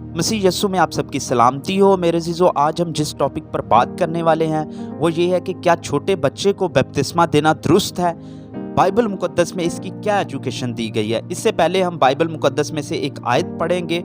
मसीह यस्सु में आप सबकी सलामती हो। मेरे अज़ीज़ों, आज हम जिस टॉपिक पर बात करने वाले हैं वो ये है कि क्या छोटे बच्चे को बपतिस्मा देना दुरुस्त है? बाइबल मुक़द्दस में इसकी क्या एजुकेशन दी गई है? इससे पहले हम बाइबल मुक़द्दस में से एक आयत पढ़ेंगे,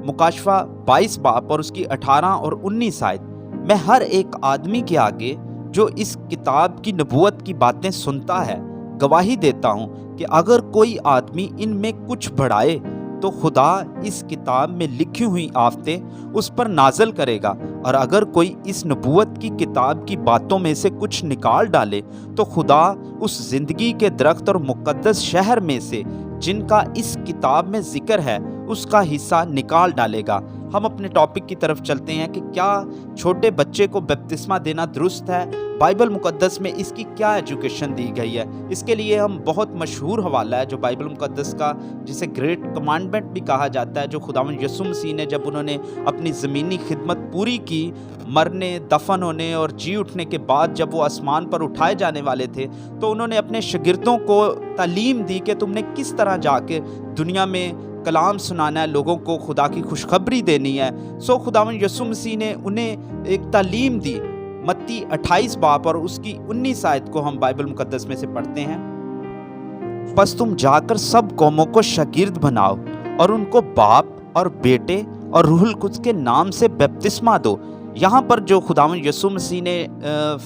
मुकाशवा 22 बाब और उसकी 18 और 19 आयत। मैं हर एक आदमी के आगे जो इस किताब की नबूवत की बातें सुनता है गवाही देता हूँ कि अगर कोई आदमी इनमें कुछ बढ़ाए तो खुदा इस किताब में लिखी हुई आफतें उस पर नाज़िल करेगा, और अगर कोई इस नबूवत की किताब की बातों में से कुछ निकाल डाले तो खुदा उस ज़िंदगी के दरख्त और मुक़द्दस शहर में से जिनका इस किताब में ज़िक्र है उसका हिस्सा निकाल डालेगा। हम अपने टॉपिक की तरफ चलते हैं कि क्या छोटे बच्चे को बपतिस्मा देना दुरुस्त है? बाइबल मुक़द्दस में इसकी क्या एजुकेशन दी गई है? इसके लिए हम बहुत मशहूर हवाला है जो बाइबल मुक़द्दस का, जिसे ग्रेट कमांडमेंट भी कहा जाता है, जो खुदावंद यीशु मसीह ने जब उन्होंने अपनी ज़मीनी खिदमत पूरी की, मरने, दफन होने और जी उठने के बाद जब वो आसमान पर उठाए जाने वाले थे, तो उन्होंने अपने शागिर्दों को तालीम दी कि तुमने किस तरह जाके दुनिया में कलाम सुनाना है, लोगों को खुदा की खुशखबरी देनी है। सो खुदावंद यीशु मसीह ने उन्हें एक तालीम दी। मत्ती 28 बाब और उसकी 19 आयत को हम बाइबल मुक़द्दस में से पढ़ते हैं। बस तुम जाकर सब कौमों को शागिर्द बनाओ और उनको बाप और बेटे और रूहुल कुद्स के नाम से बपतिस्मा दो। यहाँ पर जो खुदावंद यीशु मसीह ने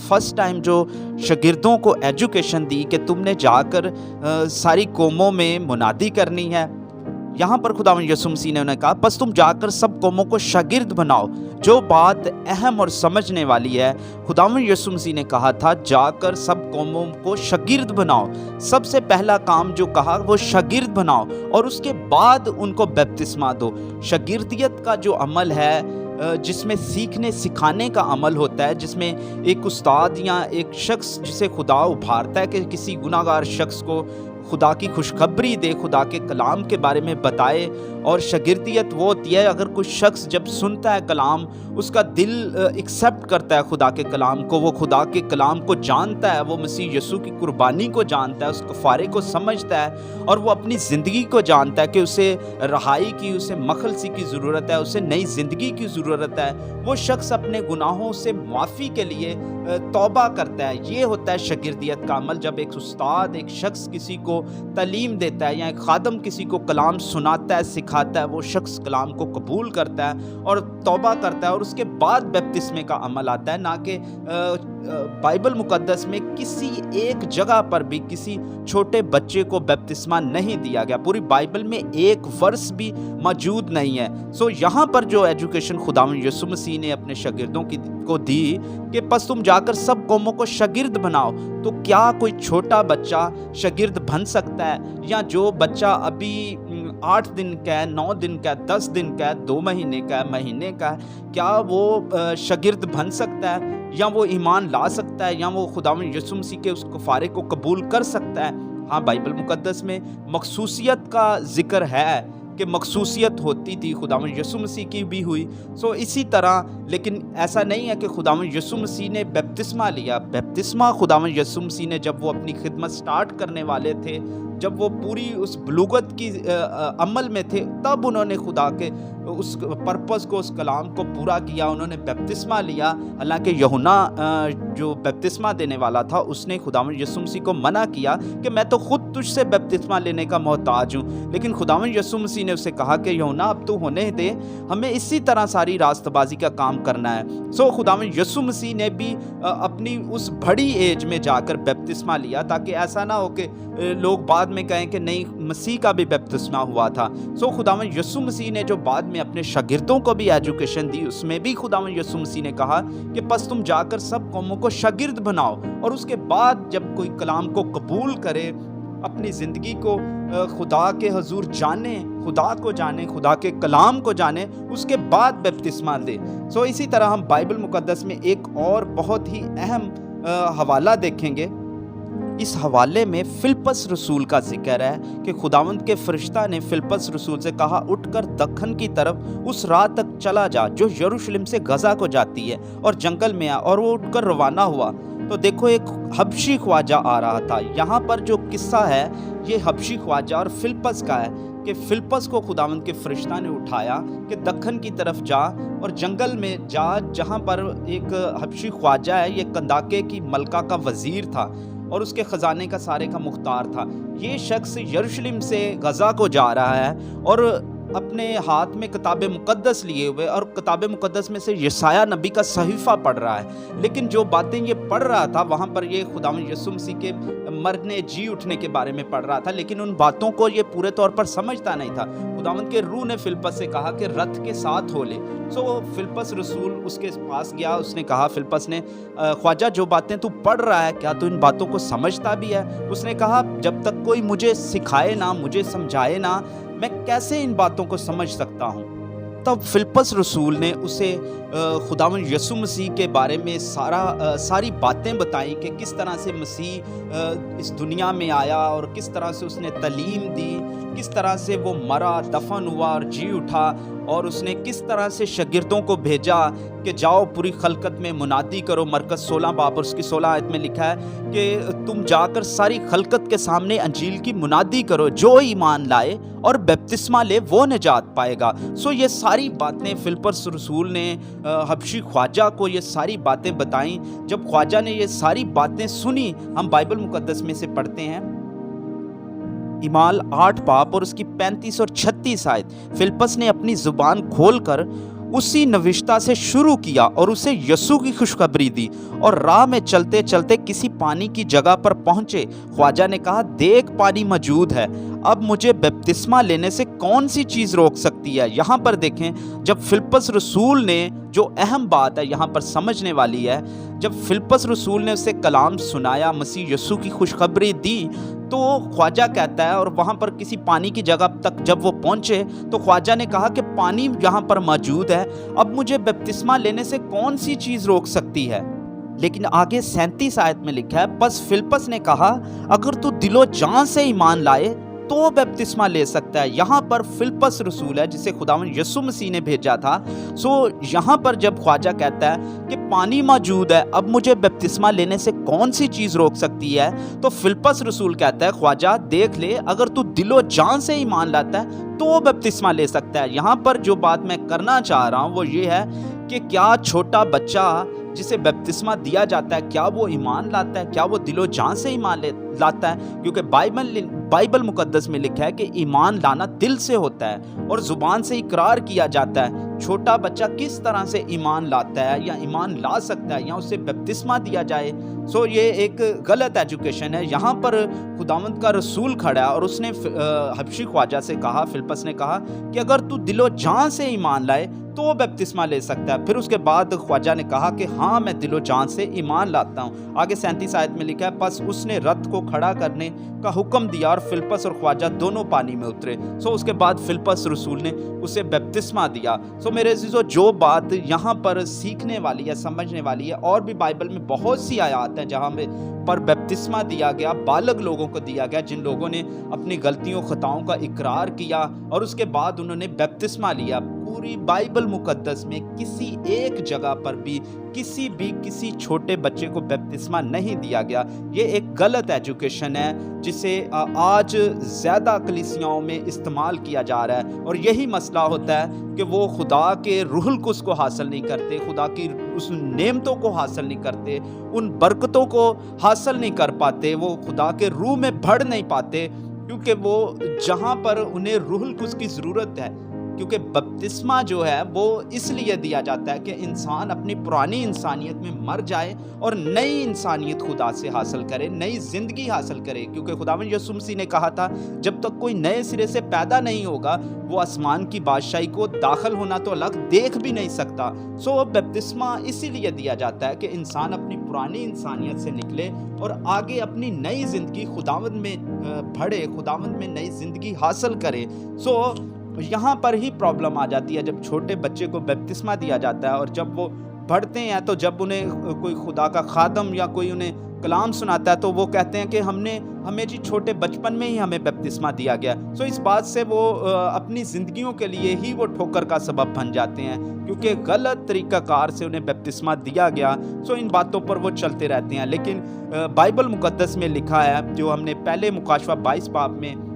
फर्स्ट टाइम जो शागिर्दों को एजुकेशन दी कि तुमने जाकर सारी कौमों में मुनादी करनी है, यहाँ पर खुदावंद यीशु मसीह ने उन्हें कहा बस तुम जाकर सब कौमों को शागिर्द बनाओ। जो बात अहम और समझने वाली है, खुदावंद यीशु मसीह ने कहा था जाकर सब कौमों को शागिर्द बनाओ। सबसे पहला काम जो कहा वो शागिर्द बनाओ और उसके बाद उनको बपतिस्मा दो। शागिर्दियत का जो अमल है, जिसमें सीखने सिखाने का अमल होता है, जिसमें एक उस्ताद या एक शख्स जिसे खुदा उभारता है कि किसी गुनाहगार शख्स को खुदा की खुशखबरी दे, खुदा के कलाम के बारे में बताए। और शागिर्दियत वो होती है अगर कोई शख्स जब सुनता है कलाम, उसका दिल एक्सेप्ट करता है खुदा के कलाम को, वो खुदा के कलाम को जानता है, वो मसीह यीशु की कुर्बानी को जानता है, उस कफ़ारे को समझता है और वो अपनी ज़िंदगी को जानता है कि उसे रहाई की, उसे मखलसी की ज़रूरत है, उसे नई ज़िंदगी की ज़रूरत है। वो शख्स अपने गुनाहों से मुआफ़ी के लिए तौबा करता है। ये होता है शागिर्दियत का अमल। जब एक उस्ताद, एक शख्स किसी को तालीम देता है या एक खादम किसी को कलाम सुनाता है, सिखाता है, वो शख्स कलाम को कबूल करता है और तौबा करता है और उसके बाद बपतिस्मे का अमल आता है। ना कि बाइबल मुक़द्दस में किसी एक जगह पर भी किसी छोटे बच्चे को बपतिस्मा नहीं दिया गया। पूरी बाइबल में एक वर्स भी मौजूद नहीं है। सो यहाँ पर जो एजुकेशन खुदावंद यीशु मसीह ने अपने शागिर्दों को दी कि बस तुम जाकर सब कौमों को शागिर्द बनाओ, तो क्या कोई छोटा बच्चा शागिर्द बन सकता है? या जो बच्चा अभी 8 दिन का है, 9 दिन का है, 10 दिन का है, 2 महीने का है, महीने का है, क्या वो शागिर्द बन सकता है? या वो ईमान ला सकता है? या वो खुदावंद यीशु मसीह के उस कफ़ारे को कबूल कर सकता है? हाँ, बाइबल मुक़द्दस में मखसूसियत का जिक्र है कि मखसूसियत होती थी, खुदावंद यीशु मसीह की भी हुई। सो इसी तरह, लेकिन ऐसा नहीं है कि खुदावंद यीशु मसीह ने बपतिस्मा लिया। बपतिस्मा खुदावंद यीशु मसीह ने जब वो अपनी खिदमत स्टार्ट करने वाले थे, जब वो पूरी उस बलूगत की अमल में थे, तब उन्होंने खुदा के उस पर्पस को, उस कलाम को पूरा किया, उन्होंने बपतिस्मा लिया। हालांकि यूहन्ना जो बपतिस्मा देने वाला था, उसने खुदावंद यीशु मसीह को मना किया कि मैं तो खुद तुझसे बपतिस्मा लेने का मोहताज हूँ। लेकिन खुदावंद यीशु मसीह ने उसे कहा कि यूहन्ना अब तू होने दे, हमें इसी तरह सारी रास्तबाजी का काम करना है। सो खुदावंद यीशु मसीह ने भी अपनी उस बड़ी एज में जाकर बपतिस्मा लिया, ताकि ऐसा ना हो कि लोग बाद में कहें कि नहीं, मसीह का भी बपतिस्मा हुआ था। सो खुदावंद यीशु मसीह ने जो बाद में अपने शागिर्दों को भी एजुकेशन दी, उसमें भी खुदावंद यीशु मसीह ने कहा कि बस तुम जाकर सब कौमों को शागिर्द बनाओ, और उसके बाद जब कोई कलाम को कबूल करे, अपनी ज़िंदगी को खुदा के हजूर जाने, खुदा को जाने, खुदा के कलाम को जाने, उसके बाद बपतिस्मा दे। सो इसी तरह हम बाइबल मुक़द्दस में एक और बहुत ही अहम हवाला देखेंगे। इस हवाले में फिलिप्पस रसूल का जिक्र है कि खुदावंद के फरिश्ता ने फिलिप्पस रसूल से कहा, उठकर दखन की तरफ उस राह तक चला जा जो यरूशलेम से गजा को जाती है, और जंगल में आ। और वो उठकर रवाना हुआ तो देखो एक हबशी ख्वाजा आ रहा था। यहाँ पर जो किस्सा है ये हबशी ख्वाजा और फिलिप्पस का है। کہ फिलिप्पस को खुदावंद के फरिश्ता ने उठाया कि दक्खन की तरफ जा और जंगल में जा, जहाँ पर एक हबशी ख्वाजा है, ये कंदाके की मलका का वज़ीर था और उसके ख़जाने का सारे का मुख्तार था। ये शख्स यरूशलेम से गज़ा को जा रहा है और अपने हाथ में किताब मुक़द्दस लिए हुए, और किताब मुक़द्दस में से यशायाह नबी का सहीफ़ा पढ़ रहा है। लेकिन जो बातें ये पढ़ रहा था वहाँ पर ये खुदावंद यीशु मसीह के मरने जी उठने के बारे में पढ़ रहा था, लेकिन उन बातों को ये पूरे तौर पर समझता नहीं था। खुदावंद के रूह ने फिलिप्पस से कहा कि रथ के साथ हो ले। सो फिलिप्पस रसूल उसके पास गया। उसने कहा, फिलिप्पस ने, ख्वाजा जो बातें तू पढ़ रहा है क्या तू इन बातों को समझता भी है? उसने कहा, जब तक कोई मुझे सिखाए ना, मुझे समझाए ना, मैं कैसे इन बातों को समझ सकता हूँ। तब फिलिप्पस रसूल ने उसे खुदावंद यीशु मसीह के बारे में सारी बातें बताई कि किस तरह से मसीह इस दुनिया में आया और किस तरह से उसने तालीम दी, किस तरह से वो मरा, दफन हुआ और जी उठा, और उसने किस तरह से शागिर्दों को भेजा कि जाओ पूरी खलकत में मुनादी करो। मरकज़ 16 बाब और उसकी 16 आयत में लिखा है कि तुम जाकर सारी खलकत के सामने अंजील की मुनादी करो, जो ईमान लाए और बपतिस्मा ले वो निजात पाएगा। सो ये सारी बातें फिलिप्पस रसूल ने हबशी ख्वाजा को ये सारी बातें बताई। जब ख्वाजा ने ये सारी बातें सुनी, हम बाइबल मुकद्दस में से पढ़ते हैं इमाल 8 बाब और उसकी 35 और 36 आयत, फिलिप्पस ने अपनी जुबान खोलकर उसी नविश्ता से शुरू किया और उसे यीशु की खुशखबरी दी, और राह में चलते चलते किसी पानी की जगह पर पहुंचे। ख्वाजा ने कहा, देख पानी मौजूद है, अब मुझे बपतिस्मा लेने से कौन सी चीज़ रोक सकती है? यहाँ पर देखें, जब फिलिप्पस रसूल ने, जो अहम बात है यहाँ पर समझने वाली है, जब फिलिप्पस रसूल ने उसे कलाम सुनाया, मसीह यीशु की खुशखबरी दी, तो ख्वाजा कहता है, और वहाँ पर किसी पानी की जगह तक जब वो पहुँचे तो ख्वाजा ने कहा कि पानी यहाँ पर मौजूद है, अब मुझे बपतिस्मा लेने से कौन सी चीज़ रोक सकती है? लेकिन आगे 37 आयत में लिखा है, बस फिलिप्पस ने कहा, अगर तू दिलो जान से ईमान लाए तो बपतिस्मा ले सकता है। यहाँ पर फिलिप्पस रसूल है जिसे खुदावंद यीशु मसीह ने भेजा था। सो यहाँ पर जब ख्वाजा कहता है कि पानी मौजूद है, अब मुझे बपतिस्मा लेने से कौन सी चीज़ रोक सकती है, तो फिलिप्पस रसूल कहता है, ख्वाजा देख ले, अगर तू दिलो जान से ईमान लाता है तो बपतिस्मा ले सकता है। यहाँ पर जो बात मैं करना चाह रहा हूँ वो ये है कि क्या छोटा बच्चा जिसे बपतिस्मा दिया जाता है, क्या वो ईमान लाता है? क्या वो दिलो जान से ईमान लाता है? क्योंकि बाइबल मुकद्दस में लिखा है कि ईमान लाना दिल से होता है और ज़ुबान से इकरार किया जाता है। छोटा बच्चा किस तरह से ईमान लाता है या ईमान ला सकता है या उसे बपतिस्मा दिया जाए? सो ये एक गलत एजुकेशन है। यहाँ पर खुदावंद का रसूल खड़ा है और उसने हबशी ख्वाजा से कहा, फिलिप्पस ने कहा कि अगर तू दिलो जान से ईमान लाए तो वो बपतिस्मा ले सकता है। फिर उसके बाद ख्वाजा ने कहा कि हाँ, मैं दिलो जान से ईमान लाता हूँ। आगे 37 आयत में लिखा है, बस उसने रथ को खड़ा करने का हुक्म दिया और फिलिप्पस और ख्वाजा दोनों पानी में उतरे। सो उसके बाद फिलिप्पस रसूल ने उसे बपतिस्मा दिया। सो मेरे अज़ीज़ों, जो बात यहाँ पर सीखने वाली है, समझने वाली है, और भी बाइबल में बहुत सी आयात हैं जहाँ पर बपतिस्मा दिया गया, बालग लोगों को दिया गया, जिन लोगों ने अपनी गलतियों खताओं का इकरार किया और उसके बाद उन्होंने बपतिस्मा लिया। पूरी बाइबल मुकद्दस में किसी एक जगह पर भी किसी छोटे बच्चे को बपतिस्मा नहीं दिया गया। ये एक गलत एजुकेशन है जिसे आज ज़्यादा कलीसियाओं में इस्तेमाल किया जा रहा है, और यही मसला होता है कि वो खुदा के रूहुल कुद्स को हासिल नहीं करते, खुदा की उस नेमतों को हासिल नहीं करते, उन बरकतों को हासिल नहीं कर पाते, वो खुदा के रूह में बढ़ नहीं पाते, क्योंकि वो जहाँ पर उन्हें रूहुल कुद्स की ज़रूरत है। क्योंकि बपतिस्मा जो है वो इसलिए दिया जाता है कि इंसान अपनी पुरानी इंसानियत में मर जाए और नई इंसानियत खुदा से हासिल करे, नई ज़िंदगी हासिल करे। क्योंकि खुदावंद यीशु मसीह ने कहा था, जब तक कोई नए सिरे से पैदा नहीं होगा वो आसमान की बादशाही को दाखिल होना तो अलग देख भी नहीं सकता। सो बपतिस्मा इसीलिए दिया जाता है कि इंसान अपनी पुरानी इंसानियत से निकले और आगे अपनी नई ज़िंदगी खुदावंद में बढ़े, खुदावंद में नई ज़िंदगी हासिल करे। सो यहाँ पर ही प्रॉब्लम आ जाती है जब छोटे बच्चे को बपतिस्मा दिया जाता है, और जब वो पढ़ते हैं तो जब उन्हें कोई खुदा का खादम या कोई उन्हें कलाम सुनाता है तो वो कहते हैं कि हमें जी छोटे बचपन में ही हमें बपतिस्मा दिया गया। सो इस बात से वो अपनी ज़िंदगियों के लिए ही वो ठोकर का सबब बन जाते हैं, क्योंकि गलत तरीक़ाकार से उन्हें बपतिस्मा दिया गया। सो इन बातों पर वो चलते रहते हैं। लेकिन बाइबल मुकद्दस में लिखा है, जो हमने पहले मुकाशवा 22 बाब में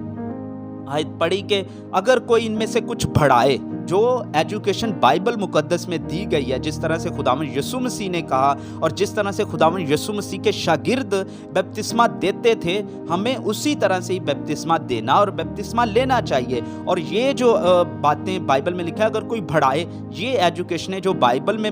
आयत पढ़ी कि अगर कोई इनमें से कुछ बढ़ाए, जो एजुकेशन बाइबल मुकद्दस में दी गई है, जिस तरह से खुदावंद यीशु मसीह ने कहा और जिस तरह से खुदावंद यीशु मसीह के शागिर्द बपतिस्मा देते थे, हमें उसी तरह से ही बपतिस्मा देना और बपतिस्मा लेना चाहिए। और ये जो बातें बाइबल में लिखा है, अगर कोई बढ़ाए, ये एजुकेशन है जो बाइबल में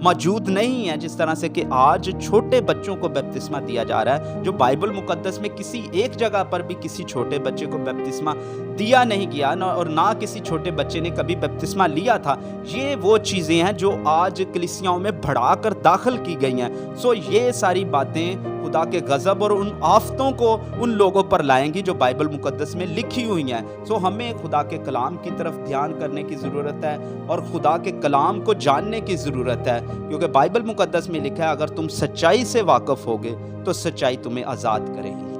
मौजूद नहीं है। जिस तरह से कि आज छोटे बच्चों को बपतिस्मा दिया जा रहा है, जो बाइबल मुकद्दस में किसी एक जगह पर भी किसी छोटे बच्चे को बपतिस्मा दिया नहीं गया और ना किसी छोटे बच्चे ने कभी बपतिस्मा लिया था। ये वो चीज़ें हैं जो आज कलीसियाओं में बढ़ाकर दाखिल की गई हैं। सो ये सारी बातें खुदा के गज़ब और उन आफ़तों को उन लोगों पर लाएंगी जो बाइबल मुकद्दस में लिखी हुई हैं। सो हमें खुदा के कलाम की तरफ ध्यान करने की ज़रूरत है और खुदा के कलाम को जानने की ज़रूरत है, क्योंकि बाइबल मुकद्दस में लिखा है, अगर तुम सच्चाई से वाकिफ़ होगे तो सच्चाई तुम्हें आज़ाद करेगी।